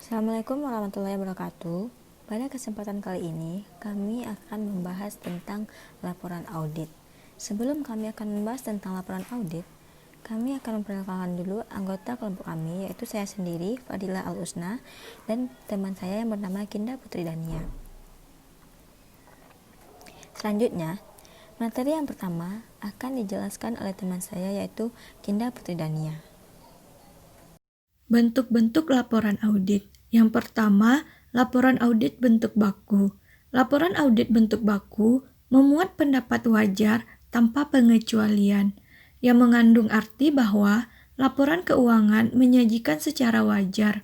Assalamualaikum warahmatullahi wabarakatuh. Pada kesempatan kali ini, kami akan membahas tentang laporan audit. Sebelum kami akan membahas tentang laporan audit, kami akan memperkenalkan dulu anggota kelompok kami, yaitu saya sendiri, Fadilah Al-Usna, dan teman saya yang bernama Kinda Putri Dania. Selanjutnya, materi yang pertama akan dijelaskan oleh teman saya, yaitu Kinda Putri Dania. Bentuk-bentuk laporan audit. Yang pertama, laporan audit bentuk baku. Laporan audit bentuk baku memuat pendapat wajar tanpa pengecualian, yang mengandung arti bahwa laporan keuangan menyajikan secara wajar.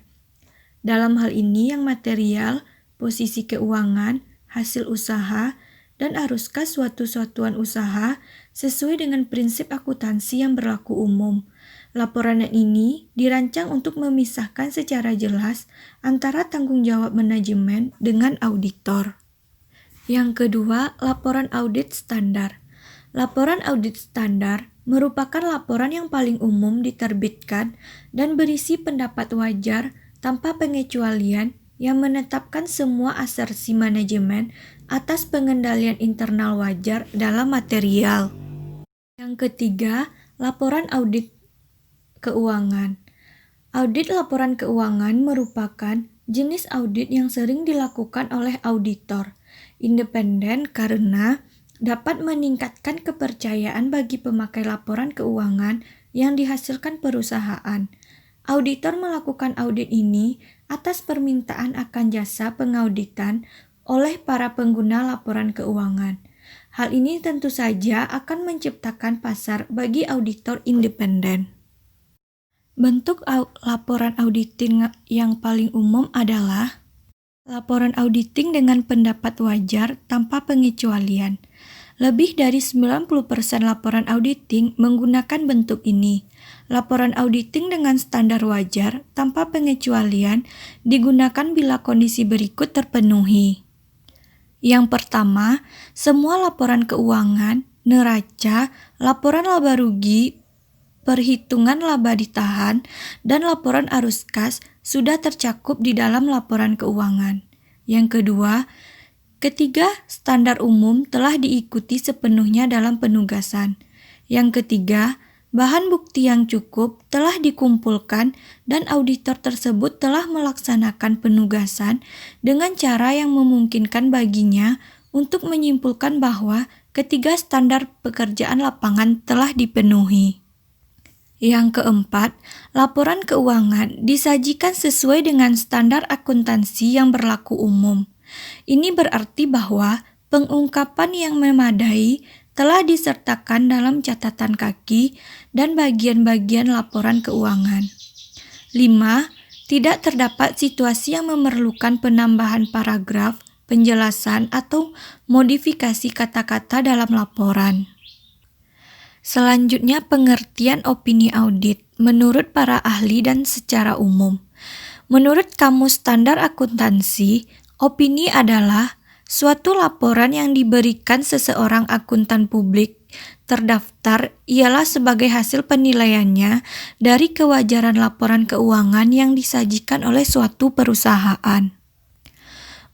Dalam hal ini yang material, posisi keuangan, hasil usaha, dan arus kas suatu satuan usaha sesuai dengan prinsip akuntansi yang berlaku umum. Laporan ini dirancang untuk memisahkan secara jelas antara tanggung jawab manajemen dengan auditor. Yang kedua, laporan audit standar. Laporan audit standar merupakan laporan yang paling umum diterbitkan dan berisi pendapat wajar tanpa pengecualian yang menetapkan semua asersi manajemen atas pengendalian internal wajar dalam material. Yang ketiga, laporan audit keuangan. Audit laporan keuangan merupakan jenis audit yang sering dilakukan oleh auditor independen karena dapat meningkatkan kepercayaan bagi pemakai laporan keuangan yang dihasilkan perusahaan. Auditor melakukan audit ini atas permintaan akan jasa pengauditan oleh para pengguna laporan keuangan. Hal ini tentu saja akan menciptakan pasar bagi auditor independen. Bentuk laporan auditing yang paling umum adalah laporan auditing dengan pendapat wajar tanpa pengecualian. Lebih dari 90% laporan auditing menggunakan bentuk ini. Laporan auditing dengan standar wajar tanpa pengecualian digunakan bila kondisi berikut terpenuhi. Yang pertama, semua laporan keuangan, neraca, laporan laba rugi, perhitungan laba ditahan, dan laporan arus kas sudah tercakup di dalam laporan keuangan. Yang kedua, ketiga, standar umum telah diikuti sepenuhnya dalam penugasan. Yang ketiga, bahan bukti yang cukup telah dikumpulkan dan auditor tersebut telah melaksanakan penugasan dengan cara yang memungkinkan baginya untuk menyimpulkan bahwa ketiga standar pekerjaan lapangan telah dipenuhi. Yang keempat, laporan keuangan disajikan sesuai dengan standar akuntansi yang berlaku umum. Ini berarti bahwa pengungkapan yang memadai telah disertakan dalam catatan kaki dan bagian-bagian laporan keuangan. 5. Tidak terdapat situasi yang memerlukan penambahan paragraf, penjelasan, atau modifikasi kata-kata dalam laporan. Selanjutnya, pengertian opini audit menurut para ahli dan secara umum. Menurut Kamus Standar Akuntansi, opini adalah suatu laporan yang diberikan seseorang akuntan publik terdaftar ialah sebagai hasil penilaiannya dari kewajaran laporan keuangan yang disajikan oleh suatu perusahaan.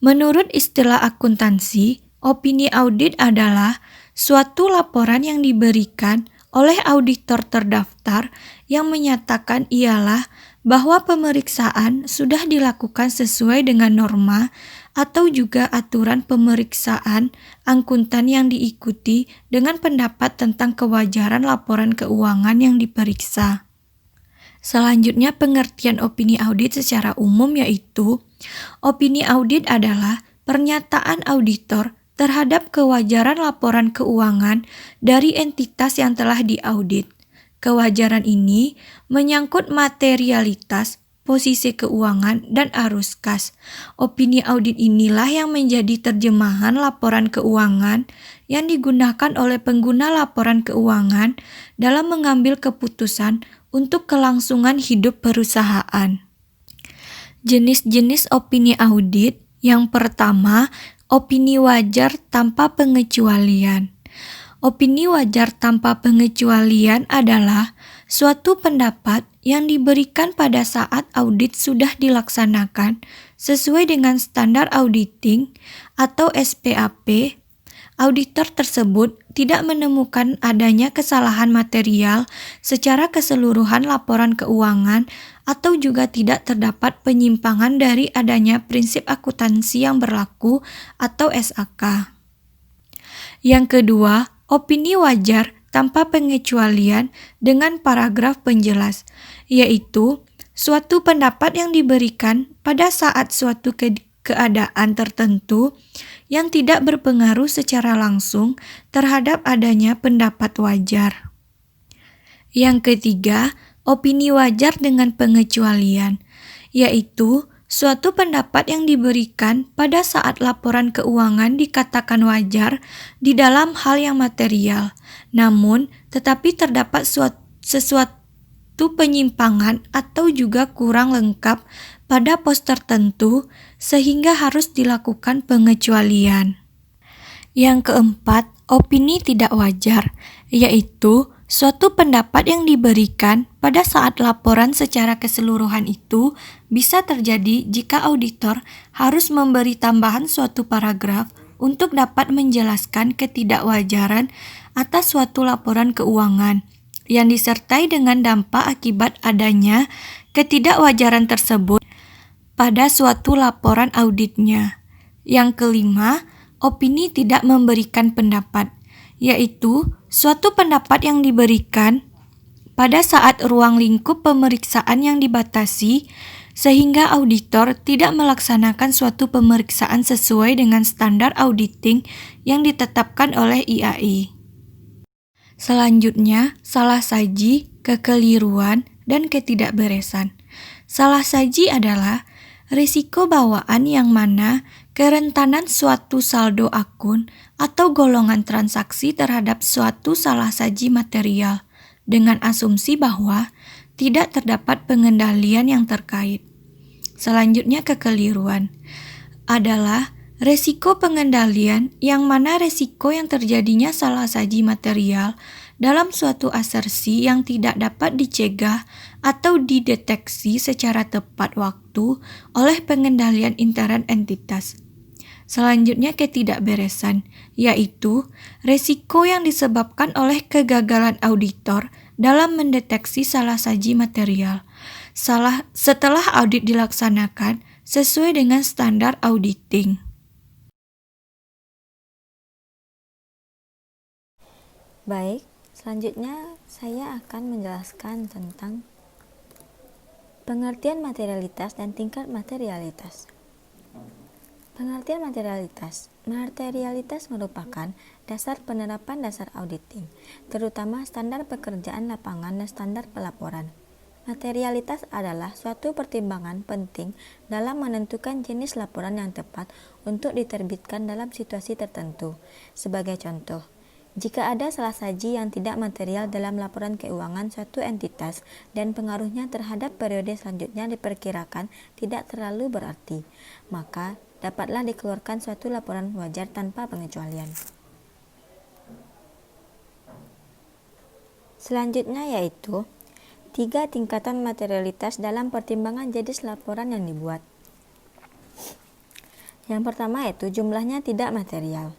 Menurut istilah akuntansi, opini audit adalah suatu laporan yang diberikan oleh auditor terdaftar yang menyatakan ialah bahwa pemeriksaan sudah dilakukan sesuai dengan norma atau juga aturan pemeriksaan akuntan yang diikuti dengan pendapat tentang kewajaran laporan keuangan yang diperiksa. Selanjutnya, pengertian opini audit secara umum yaitu opini audit adalah pernyataan auditor terhadap kewajaran laporan keuangan dari entitas yang telah diaudit. Kewajaran ini menyangkut materialitas, posisi keuangan, dan arus kas. Opini audit inilah yang menjadi terjemahan laporan keuangan yang digunakan oleh pengguna laporan keuangan dalam mengambil keputusan untuk kelangsungan hidup perusahaan. Jenis-jenis opini audit yang pertama, opini wajar tanpa pengecualian. Opini wajar tanpa pengecualian adalah suatu pendapat yang diberikan pada saat audit sudah dilaksanakan sesuai dengan standar auditing atau SPAP, auditor tersebut tidak menemukan adanya kesalahan material secara keseluruhan laporan keuangan atau juga tidak terdapat penyimpangan dari adanya prinsip akuntansi yang berlaku atau SAK. Yang kedua, opini wajar tanpa pengecualian dengan paragraf penjelas, yaitu suatu pendapat yang diberikan pada saat suatu keadaan tertentu yang tidak berpengaruh secara langsung terhadap adanya pendapat wajar. Yang ketiga, opini wajar dengan pengecualian, yaitu suatu pendapat yang diberikan pada saat laporan keuangan dikatakan wajar di dalam hal yang material, namun tetapi terdapat sesuatu penyimpangan atau juga kurang lengkap pada pos tertentu sehingga harus dilakukan pengecualian. Yang keempat, opini tidak wajar, yaitu suatu pendapat yang diberikan pada saat laporan secara keseluruhan itu bisa terjadi jika auditor harus memberi tambahan suatu paragraf untuk dapat menjelaskan ketidakwajaran atas suatu laporan keuangan yang disertai dengan dampak akibat adanya ketidakwajaran tersebut pada suatu laporan auditnya. Yang kelima, opini tidak memberikan pendapat, yaitu suatu pendapat yang diberikan pada saat ruang lingkup pemeriksaan yang dibatasi sehingga auditor tidak melaksanakan suatu pemeriksaan sesuai dengan standar auditing yang ditetapkan oleh IAI. Selanjutnya, salah saji, kekeliruan, dan ketidakberesan. Salah saji adalah risiko bawaan yang mana kerentanan suatu saldo akun atau golongan transaksi terhadap suatu salah saji material dengan asumsi bahwa tidak terdapat pengendalian yang terkait. Selanjutnya, kekeliruan adalah resiko pengendalian yang mana resiko yang terjadinya salah saji material dalam suatu asersi yang tidak dapat dicegah atau dideteksi secara tepat waktu oleh pengendalian intern entitas. Selanjutnya, ketidakberesan, yaitu resiko yang disebabkan oleh kegagalan auditor dalam mendeteksi salah saji material setelah audit dilaksanakan sesuai dengan standar auditing. Baik, selanjutnya saya akan menjelaskan tentang pengertian materialitas dan tingkat materialitas. Pengertian materialitas. Materialitas merupakan dasar penerapan dasar auditing, terutama standar pekerjaan lapangan dan standar pelaporan. Materialitas adalah suatu pertimbangan penting dalam menentukan jenis laporan yang tepat untuk diterbitkan dalam situasi tertentu. Sebagai contoh, jika ada salah saji yang tidak material dalam laporan keuangan suatu entitas dan pengaruhnya terhadap periode selanjutnya diperkirakan tidak terlalu berarti, maka dapatlah dikeluarkan suatu laporan wajar tanpa pengecualian. Selanjutnya yaitu 3 tingkatan materialitas dalam pertimbangan jenis laporan yang dibuat. Yang pertama yaitu jumlahnya tidak material.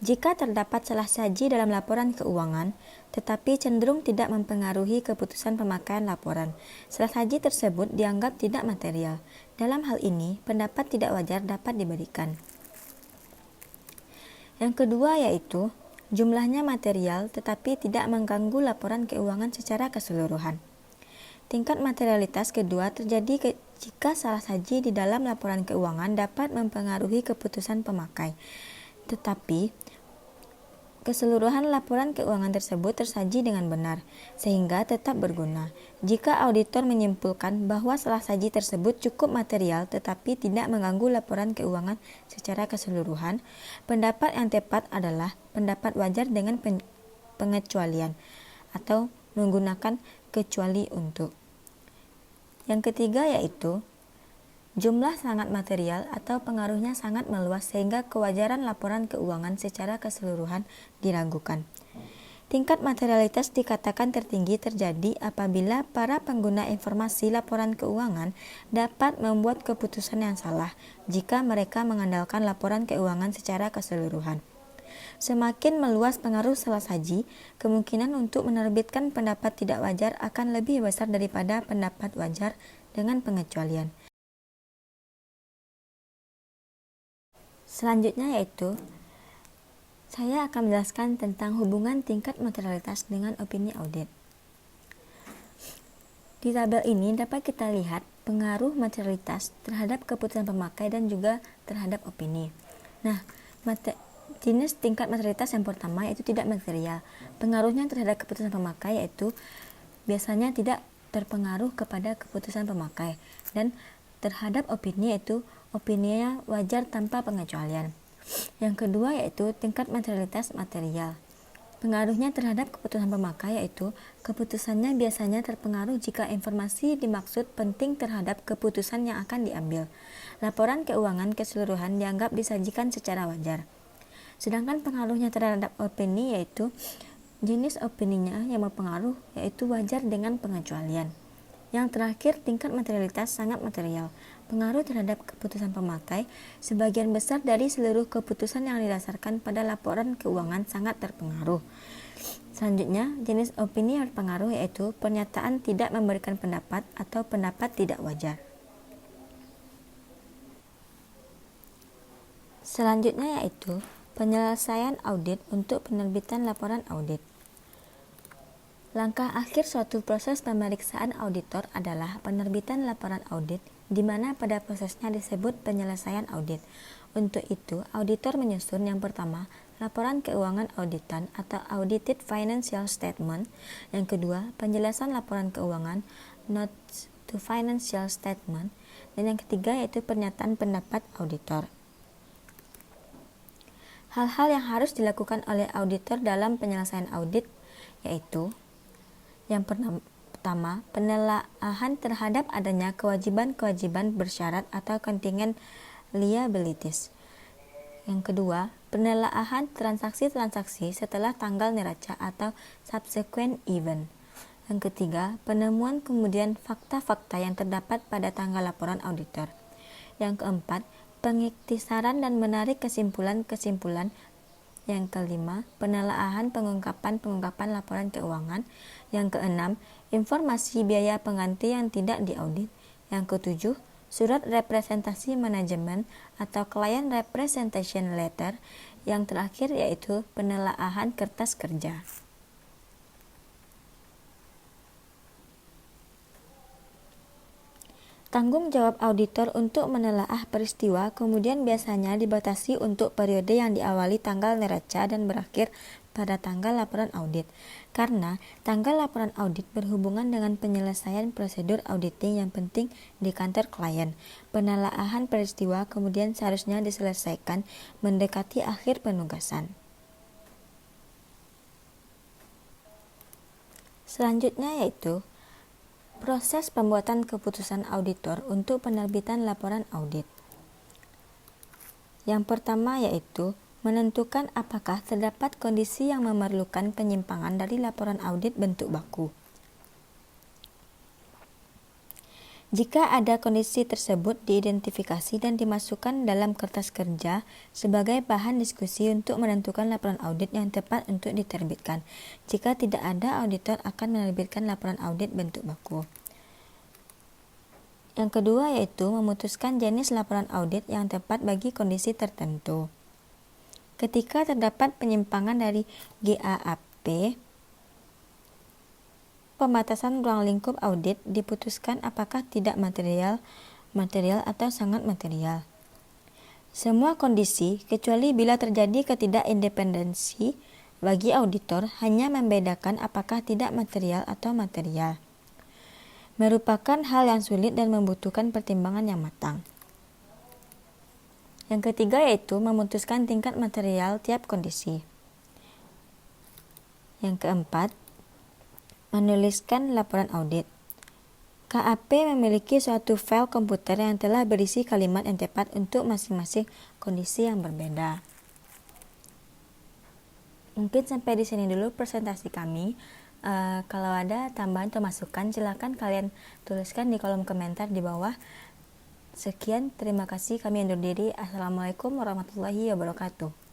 Jika terdapat salah saji dalam laporan keuangan, tetapi cenderung tidak mempengaruhi keputusan pemakaian laporan, salah saji tersebut dianggap tidak material. Dalam hal ini, pendapat tidak wajar dapat diberikan. Yang kedua yaitu jumlahnya material tetapi tidak mengganggu laporan keuangan secara keseluruhan. Tingkat materialitas kedua terjadi jika salah saji di dalam laporan keuangan dapat mempengaruhi keputusan pemakai, tetapi keseluruhan laporan keuangan tersebut tersaji dengan benar, sehingga tetap berguna. Jika auditor menyimpulkan bahwa salah saji tersebut cukup material tetapi tidak mengganggu laporan keuangan secara keseluruhan, pendapat yang tepat adalah pendapat wajar dengan pengecualian atau menggunakan kecuali untuk. Yang ketiga yaitu jumlah sangat material atau pengaruhnya sangat meluas sehingga kewajaran laporan keuangan secara keseluruhan diragukan. Tingkat materialitas dikatakan tertinggi terjadi apabila para pengguna informasi laporan keuangan dapat membuat keputusan yang salah jika mereka mengandalkan laporan keuangan secara keseluruhan. Semakin meluas pengaruh salah saji, kemungkinan untuk menerbitkan pendapat tidak wajar akan lebih besar daripada pendapat wajar dengan pengecualian. Selanjutnya yaitu saya akan menjelaskan tentang hubungan tingkat materialitas dengan opini audit. Di tabel ini dapat kita lihat pengaruh materialitas terhadap keputusan pemakai dan juga terhadap opini. Nah, jenis tingkat materialitas yang pertama yaitu tidak material. Pengaruhnya terhadap keputusan pemakai yaitu biasanya tidak terpengaruh kepada keputusan pemakai, dan terhadap opini yaitu opininya wajar tanpa pengecualian. Yang kedua yaitu tingkat materialitas material. Pengaruhnya terhadap keputusan pemakai yaitu keputusannya biasanya terpengaruh jika informasi dimaksud penting terhadap keputusan yang akan diambil. Laporan keuangan keseluruhan dianggap disajikan secara wajar. Sedangkan pengaruhnya terhadap opini yaitu jenis opininya yang berpengaruh yaitu wajar dengan pengecualian. Yang terakhir, tingkat materialitas sangat material. Pengaruh terhadap keputusan pemakai, sebagian besar dari seluruh keputusan yang didasarkan pada laporan keuangan sangat terpengaruh. Selanjutnya, jenis opini yang berpengaruh yaitu pernyataan tidak memberikan pendapat atau pendapat tidak wajar. Selanjutnya yaitu penyelesaian audit untuk penerbitan laporan audit. Langkah akhir suatu proses pemeriksaan auditor adalah penerbitan laporan audit, di mana pada prosesnya disebut penyelesaian audit. Untuk itu, auditor menyusun yang pertama, laporan keuangan auditan atau audited financial statement. Yang kedua, penjelasan laporan keuangan, notes to financial statement. Dan yang ketiga yaitu pernyataan pendapat auditor. Hal-hal yang harus dilakukan oleh auditor dalam penyelesaian audit yaitu yang pertama, penelaahan terhadap adanya kewajiban-kewajiban bersyarat atau contingent liabilities. Yang kedua, penelaahan transaksi-transaksi setelah tanggal neraca atau subsequent event. Yang ketiga, penemuan kemudian fakta-fakta yang terdapat pada tanggal laporan auditor. Yang keempat, pengiktisaran dan menarik kesimpulan-kesimpulan. Yang kelima, penelaahan pengungkapan laporan keuangan. Yang keenam, informasi biaya pengganti yang tidak diaudit. Yang ketujuh, surat representasi manajemen atau client representation letter. Yang terakhir yaitu penelaahan kertas kerja. Tanggung jawab auditor untuk menelaah peristiwa kemudian biasanya dibatasi untuk periode yang diawali tanggal neraca dan berakhir pada tanggal laporan audit. Karena tanggal laporan audit berhubungan dengan penyelesaian prosedur auditing yang penting di kantor klien. Penelaahan peristiwa kemudian seharusnya diselesaikan mendekati akhir penugasan. Selanjutnya yaitu proses pembuatan keputusan auditor untuk penerbitan laporan audit. Yang pertama yaitu menentukan apakah terdapat kondisi yang memerlukan penyimpangan dari laporan audit bentuk baku. Jika ada kondisi tersebut diidentifikasi dan dimasukkan dalam kertas kerja sebagai bahan diskusi untuk menentukan laporan audit yang tepat untuk diterbitkan. Jika tidak ada, auditor akan menerbitkan laporan audit bentuk baku. Yang kedua yaitu memutuskan jenis laporan audit yang tepat bagi kondisi tertentu. Ketika terdapat penyimpangan dari GAAP, pembatasan ruang lingkup audit diputuskan apakah tidak material atau sangat material. Semua kondisi, kecuali bila terjadi ketidakindependensi bagi auditor, hanya membedakan apakah tidak material atau material. Merupakan hal yang sulit dan membutuhkan pertimbangan yang matang. Yang ketiga yaitu memutuskan tingkat material tiap kondisi. Yang keempat, menuliskan laporan audit. KAP memiliki suatu file komputer yang telah berisi kalimat yang tepat untuk masing-masing kondisi yang berbeda. Mungkin sampai di sini dulu presentasi kami. Kalau ada tambahan atau masukan, silakan kalian tuliskan di kolom komentar di bawah. Sekian, terima kasih. Kami undur diri. Assalamualaikum warahmatullahi wabarakatuh.